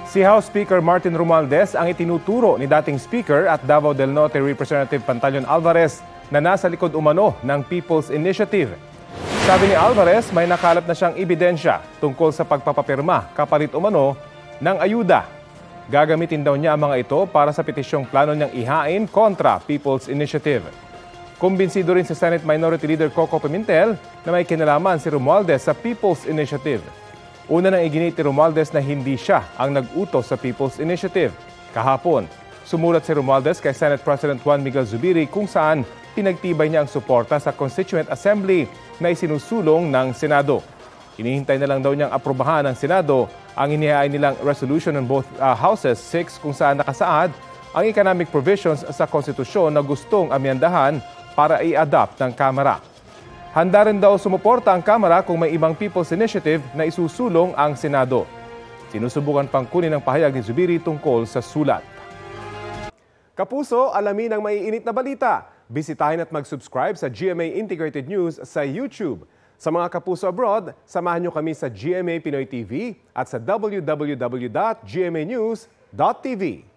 Si House Speaker Martin Romualdez ang itinuturo ni dating Speaker at Davao del Norte Representative Pantaleon Alvarez na nasa likod umano ng People's Initiative. Sabi ni Alvarez, may nakalap na siyang ebidensya tungkol sa pagpapapirma kapalit umano ng ayuda. Gagamitin daw niya ang mga ito para sa petisyong plano niyang ihain kontra People's Initiative. Kumbinsido rin si Senate Minority Leader Coco Pimentel na may kinalaman si Romualdez sa People's Initiative. Una nang iginit ni Romualdez na hindi siya ang nag-utos sa People's Initiative. Kahapon, sumulat si Romualdez kay Senate President Juan Miguel Zubiri kung saan pinagtibay niya ang suporta sa Constituent Assembly na isinusulong ng Senado. Hinihintay na lang daw niyang aprobahan ng Senado ang inihain nilang resolution in both houses 6 kung saan nakasaad ang economic provisions sa konstitusyon na gustong amyandahan para i-adopt ng Kamara. Handa rin daw sumuporta ang Kamara kung may ibang People's Initiative na isusulong ang Senado. Sinusubukan pang kunin ang pahayag ni Zubiri tungkol sa sulat. Kapuso, alamin ang maiinit na balita. Bisitahin at mag-subscribe sa GMA Integrated News sa YouTube. Sa mga kapuso abroad, samahan niyo kami sa GMA Pinoy TV at sa www.gmanews.tv.